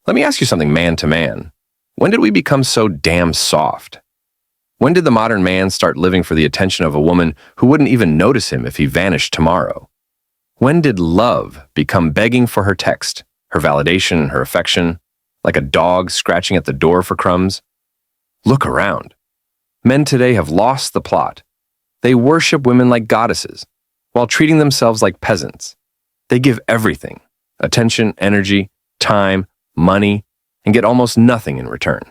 Let me ask you something man to man. When did we become so damn soft? When did the modern man start living for the attention of a woman who wouldn't even notice him if he vanished tomorrow? When did love become begging for her text, her validation, her affection, like a dog scratching at the door for crumbs? Look around. Men today have lost the plot. They worship women like goddesses, while treating themselves like peasants. They give everything, attention, energy, time, money, and get almost nothing in return.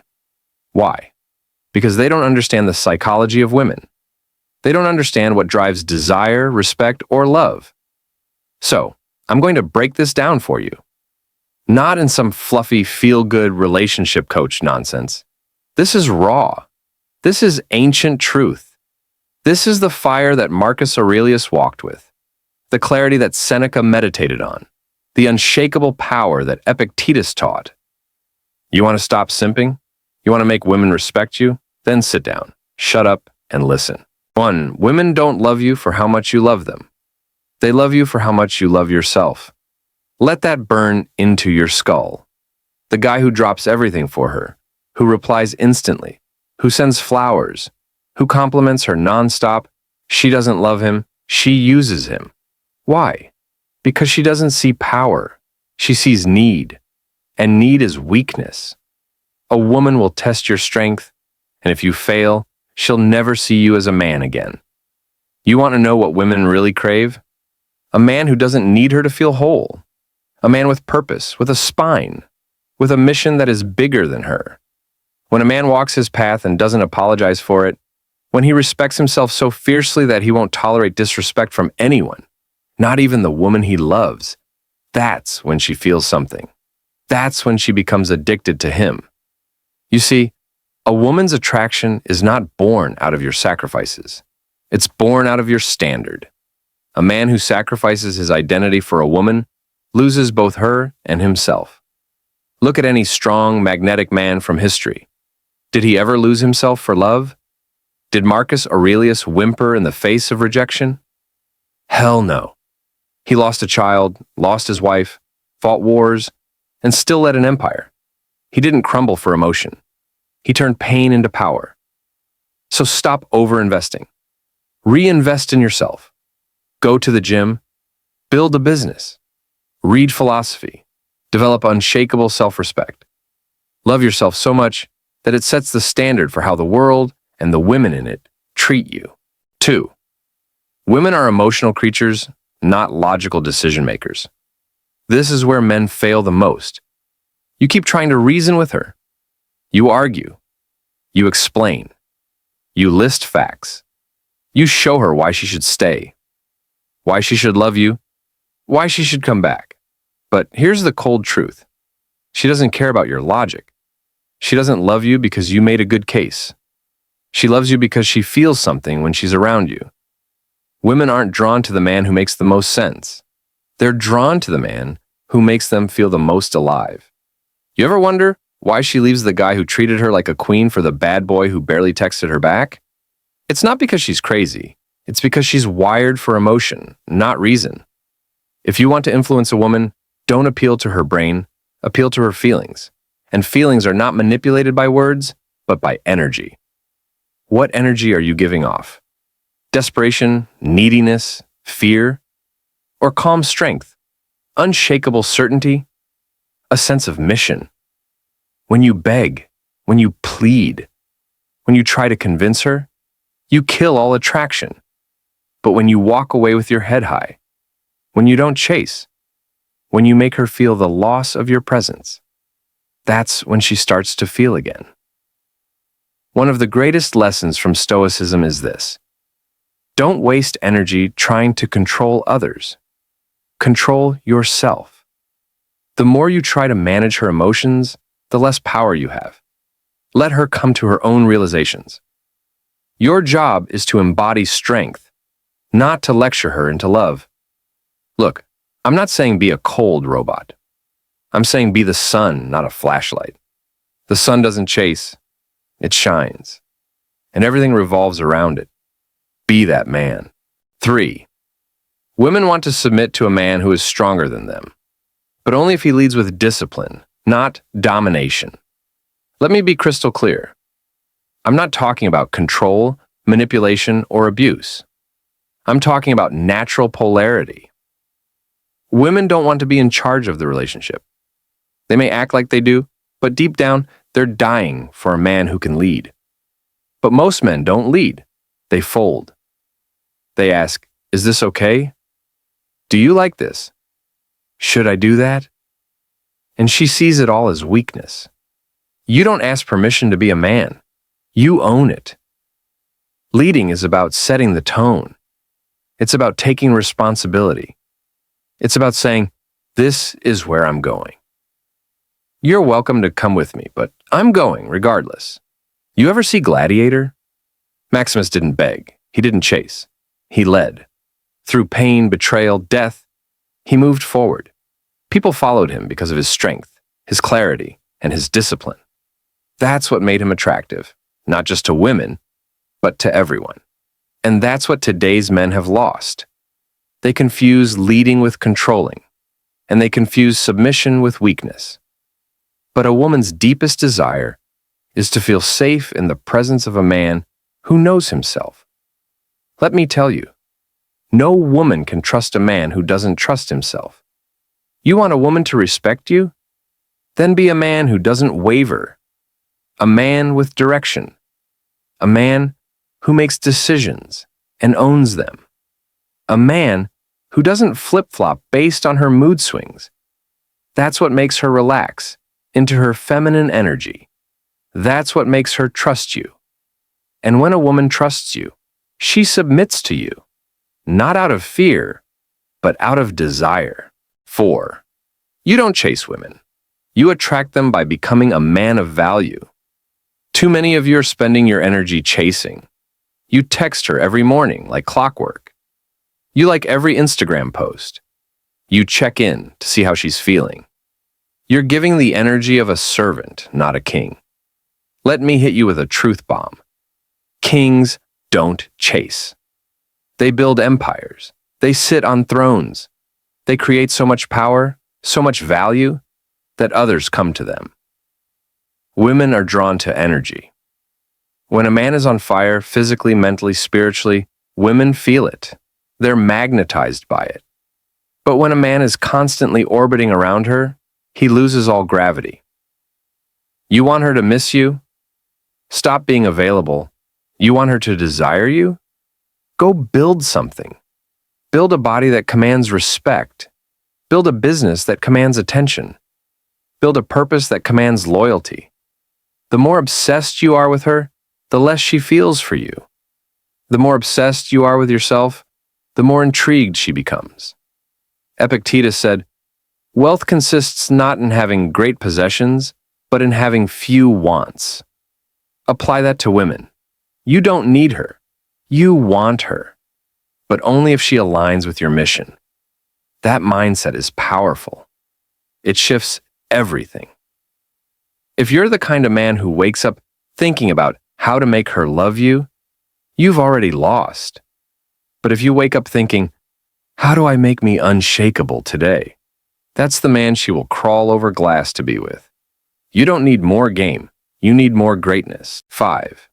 Why? Because they don't understand the psychology of women. They don't understand what drives desire, respect, or love. So, I'm going to break this down for you. Not in some fluffy, feel-good relationship coach nonsense. This is raw. This is ancient truth. This is the fire that Marcus Aurelius walked with, the clarity that Seneca meditated on, the unshakable power that Epictetus taught. You want to stop simping? You want to make women respect you? Then sit down, shut up, and listen. 1. Women don't love you for how much you love them. They love you for how much you love yourself. Let that burn into your skull. The guy who drops everything for her, who replies instantly, who sends flowers, who compliments her nonstop, she doesn't love him, she uses him. Why? Because she doesn't see power. She sees need, and need is weakness. A woman will test your strength, and if you fail, she'll never see you as a man again. You want to know what women really crave? A man who doesn't need her to feel whole. A man with purpose, with a spine, with a mission that is bigger than her. When a man walks his path and doesn't apologize for it, when he respects himself so fiercely that he won't tolerate disrespect from anyone, not even the woman he loves, that's when she feels something. That's when she becomes addicted to him. You see, a woman's attraction is not born out of your sacrifices. It's born out of your standard. A man who sacrifices his identity for a woman loses both her and himself. Look at any strong, magnetic man from history. Did he ever lose himself for love? Did Marcus Aurelius whimper in the face of rejection? Hell no. He lost a child, lost his wife, fought wars, and still led an empire. He didn't crumble for emotion. He turned pain into power. So stop over-investing. Reinvest in yourself. Go to the gym. Build a business. Read philosophy. Develop unshakable self-respect. Love yourself so much that it sets the standard for how the world and the women in it treat you. 2. Women are emotional creatures, not logical decision makers. This is where men fail the most. You keep trying to reason with her. You argue. You explain. You list facts. You show her why she should stay, why she should love you, why she should come back. But here's the cold truth. She doesn't care about your logic. She doesn't love you because you made a good case. She loves you because she feels something when she's around you. Women aren't drawn to the man who makes the most sense. They're drawn to the man who makes them feel the most alive. You ever wonder why she leaves the guy who treated her like a queen for the bad boy who barely texted her back? It's not because she's crazy. It's because she's wired for emotion, not reason. If you want to influence a woman, don't appeal to her brain, appeal to her feelings. And feelings are not manipulated by words, but by energy. What energy are you giving off? Desperation, neediness, fear? Or calm strength, unshakable certainty, a sense of mission? When you beg, when you plead, when you try to convince her, you kill all attraction. But when you walk away with your head high, when you don't chase, when you make her feel the loss of your presence, that's when she starts to feel again. One of the greatest lessons from Stoicism is this: don't waste energy trying to control others. Control yourself. The more you try to manage her emotions, the less power you have. Let her come to her own realizations. Your job is to embody strength, not to lecture her into love. Look, I'm not saying be a cold robot. I'm saying be the sun, not a flashlight. The sun doesn't chase, it shines. And everything revolves around it. Be that man. 3. Women want to submit to a man who is stronger than them, but only if he leads with discipline, not domination. Let me be crystal clear. I'm not talking about control, manipulation, or abuse. I'm talking about natural polarity. Women don't want to be in charge of the relationship. They may act like they do, but deep down, they're dying for a man who can lead. But most men don't lead. They fold. They ask, "Is this okay? Do you like this? Should I do that?" And she sees it all as weakness. You don't ask permission to be a man. You own it. Leading is about setting the tone. It's about taking responsibility. It's about saying, "This is where I'm going. You're welcome to come with me, but I'm going regardless." You ever see Gladiator? Maximus didn't beg. He didn't chase. He led. Through pain, betrayal, death, he moved forward. People followed him because of his strength, his clarity, and his discipline. That's what made him attractive, not just to women, but to everyone. And that's what today's men have lost. They confuse leading with controlling, and they confuse submission with weakness. But a woman's deepest desire is to feel safe in the presence of a man who knows himself. Let me tell you, no woman can trust a man who doesn't trust himself. You want a woman to respect you? Then be a man who doesn't waver. A man with direction. A man who makes decisions and owns them. A man who doesn't flip-flop based on her mood swings. That's what makes her relax into her feminine energy. That's what makes her trust you. And when a woman trusts you, she submits to you, not out of fear, but out of desire. 4. You don't chase women. You attract them by becoming a man of value. Too many of you are spending your energy chasing. You text her every morning like clockwork. You like every Instagram post. You check in to see how she's feeling. You're giving the energy of a servant, not a king. Let me hit you with a truth bomb. Kings don't chase. They build empires. They sit on thrones. They create so much power, so much value, that others come to them. Women are drawn to energy. When a man is on fire, physically, mentally, spiritually, women feel it. They're magnetized by it. But when a man is constantly orbiting around her, he loses all gravity. You want her to miss you? Stop being available. You want her to desire you? Go build something. Build a body that commands respect. Build a business that commands attention. Build a purpose that commands loyalty. The more obsessed you are with her, the less she feels for you. The more obsessed you are with yourself, the more intrigued she becomes. Epictetus said, "Wealth consists not in having great possessions, but in having few wants." Apply that to women. You don't need her. You want her, but only if she aligns with your mission. That mindset is powerful. It shifts everything. If you're the kind of man who wakes up thinking about how to make her love you, you've already lost. But if you wake up thinking, "How do I make me unshakable today?" that's the man she will crawl over glass to be with. You don't need more game. You need more greatness. 5.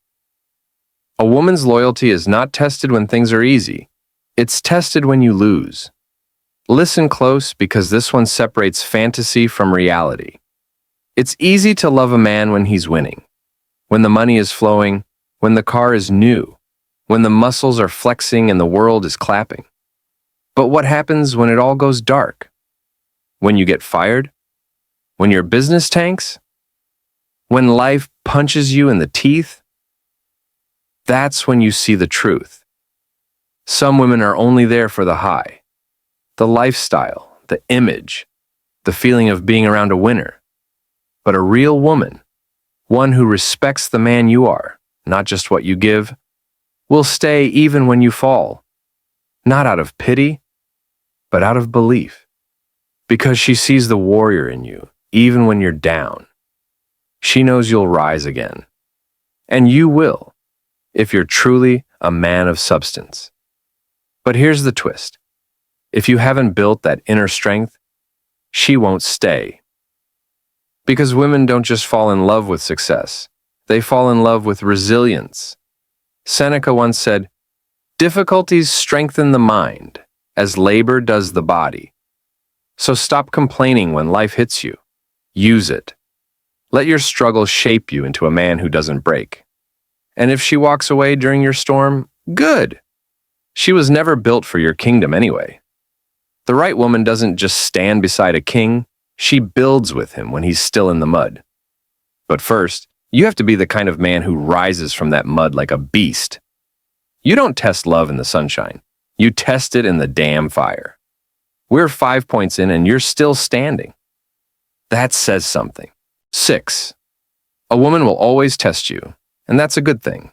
A woman's loyalty is not tested when things are easy. It's tested when you lose. Listen close, because this one separates fantasy from reality. It's easy to love a man when he's winning, when the money is flowing, when the car is new, when the muscles are flexing and the world is clapping. But what happens when it all goes dark? When you get fired? When your business tanks? When life punches you in the teeth? That's when you see the truth. Some women are only there for the high, the lifestyle, the image, the feeling of being around a winner. But a real woman, one who respects the man you are, not just what you give, will stay even when you fall, not out of pity, but out of belief, because she sees the warrior in you, even when you're down. She knows you'll rise again, and you will, if you're truly a man of substance. But here's the twist. If you haven't built that inner strength, she won't stay. Because women don't just fall in love with success, they fall in love with resilience. Seneca once said, "Difficulties strengthen the mind, as labor does the body." So stop complaining when life hits you. Use it. Let your struggle shape you into a man who doesn't break. And if she walks away during your storm, good. She was never built for your kingdom anyway. The right woman doesn't just stand beside a king, she builds with him when he's still in the mud. But first, you have to be the kind of man who rises from that mud like a beast. You don't test love in the sunshine. You test it in the damn fire. We're 5 points in and you're still standing. That says something. 6. A woman will always test you, and that's a good thing.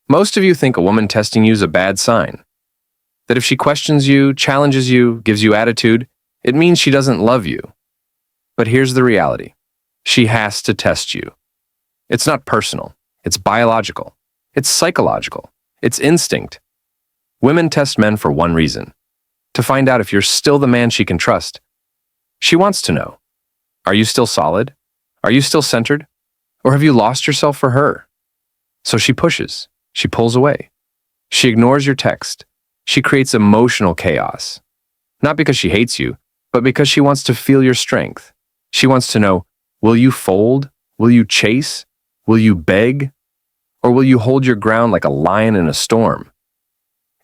Most of you think a woman testing you is a bad sign. That if she questions you, challenges you, gives you attitude, it means she doesn't love you. But here's the reality. She has to test you. It's not personal. It's biological. It's psychological. It's instinct. Women test men for one reason: to find out if you're still the man she can trust. She wants to know, are you still solid? Are you still centered? Or have you lost yourself for her? So she pushes. She pulls away. She ignores your text. She creates emotional chaos. Not because she hates you, but because she wants to feel your strength. She wants to know, will you fold? Will you chase? Will you beg? Or will you hold your ground like a lion in a storm?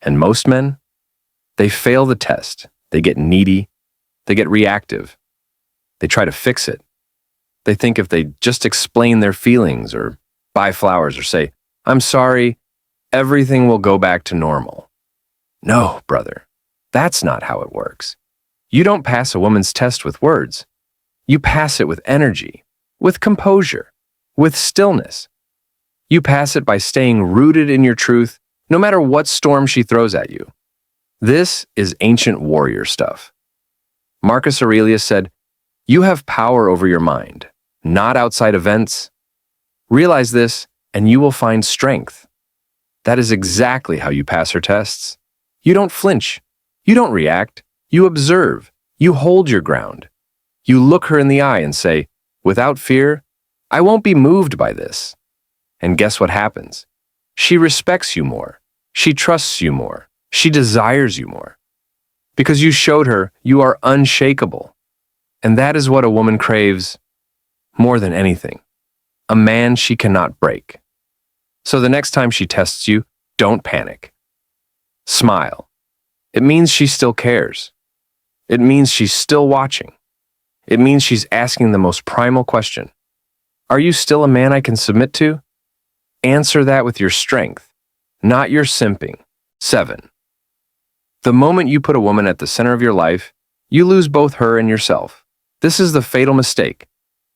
And most men, they fail the test. They get needy. They get reactive. They try to fix it. They think if they just explain their feelings or buy flowers or say, "I'm sorry," everything will go back to normal. No, brother, that's not how it works. You don't pass a woman's test with words. You pass it with energy, with composure, with stillness. You pass it by staying rooted in your truth, no matter what storm she throws at you. This is ancient warrior stuff. Marcus Aurelius said, "You have power over your mind, not outside events. Realize this, and you will find strength." That is exactly how you pass her tests. You don't flinch. You don't react. You observe. You hold your ground. You look her in the eye and say, "Without fear, I won't be moved by this." And guess what happens? She respects you more. She trusts you more. She desires you more. Because you showed her you are unshakable. And that is what a woman craves more than anything. A man she cannot break. So the next time she tests you, don't panic. Smile. It means she still cares. It means she's still watching. It means she's asking the most primal question. Are you still a man I can submit to? Answer that with your strength, not your simping. 7. The moment you put a woman at the center of your life, you lose both her and yourself. This is the fatal mistake.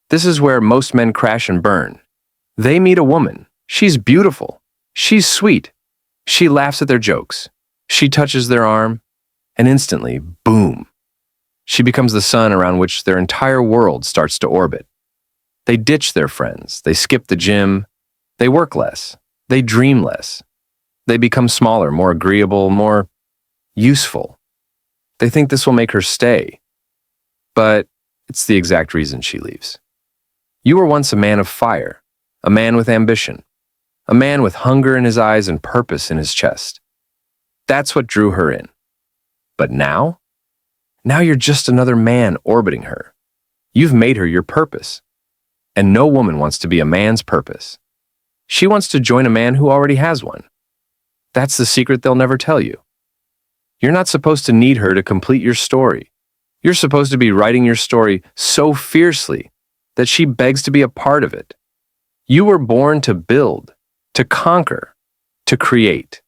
This is where most men crash and burn. They meet a woman. She's beautiful. She's sweet. She laughs at their jokes. She touches their arm, and instantly, boom. She becomes the sun around which their entire world starts to orbit. They ditch their friends. They skip the gym. They work less. They dream less. They become smaller, more agreeable, more useful. They think this will make her stay. But it's the exact reason she leaves. You were once a man of fire, a man with ambition, a man with hunger in his eyes and purpose in his chest. That's what drew her in. But now? Now you're just another man orbiting her. You've made her your purpose. And no woman wants to be a man's purpose. She wants to join a man who already has one. That's the secret they'll never tell you. You're not supposed to need her to complete your story. You're supposed to be writing your story so fiercely that she begs to be a part of it. You were born to build, to conquer, to create.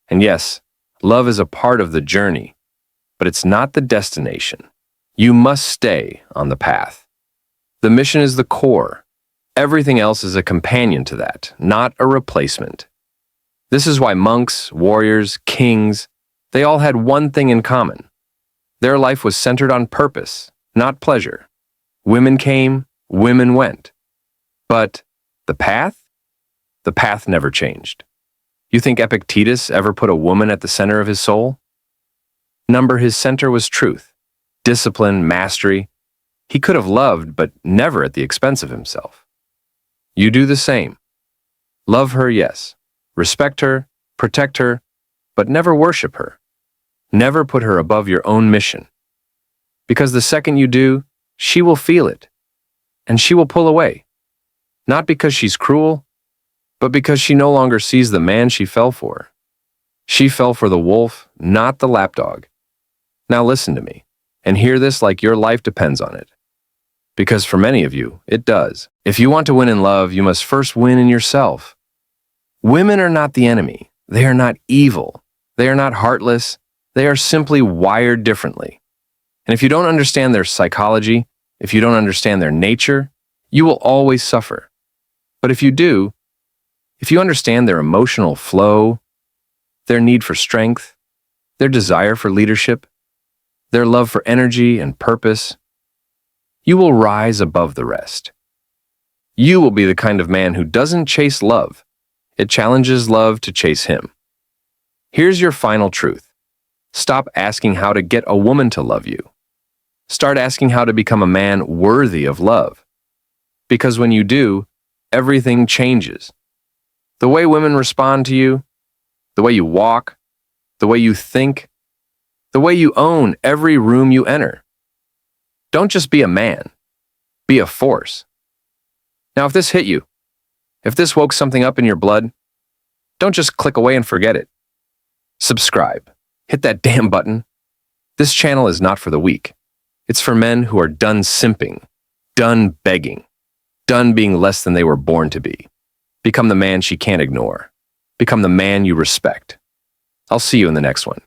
And yes, love is a part of the journey, but it's not the destination. You must stay on the path. The mission is the core. Everything else is a companion to that, not a replacement. This is why monks, warriors, kings, they all had one thing in common. Their life was centered on purpose, not pleasure. Women came, women went. But the path? The path never changed. You think Epictetus ever put a woman at the center of his soul? His center was truth, discipline, mastery. He could have loved, but never at the expense of himself. You do the same. Love her, yes. Respect her, protect her, but never worship her. Never put her above your own mission. Because the second you do, she will feel it, and she will pull away. Not because she's cruel, but because she no longer sees the man she fell for. She fell for the wolf, not the lapdog. Now listen to me, and hear this like your life depends on it. Because for many of you, it does. If you want to win in love, you must first win in yourself. Women are not the enemy. They are not evil. They are not heartless. They are simply wired differently. And if you don't understand their psychology, if you don't understand their nature, you will always suffer. But if you do, if you understand their emotional flow, their need for strength, their desire for leadership, their love for energy and purpose, you will rise above the rest. You will be the kind of man who doesn't chase love. It challenges love to chase him. Here's your final truth. Stop asking how to get a woman to love you. Start asking how to become a man worthy of love. Because when you do, everything changes. The way women respond to you, the way you walk, the way you think, the way you own every room you enter. Don't just be a man, be a force. Now, if this hit you, if this woke something up in your blood, don't just click away and forget it. Subscribe. Hit that damn button. This channel is not for the weak. It's for men who are done simping, done begging, done being less than they were born to be. Become the man she can't ignore. Become the man you respect. I'll see you in the next one.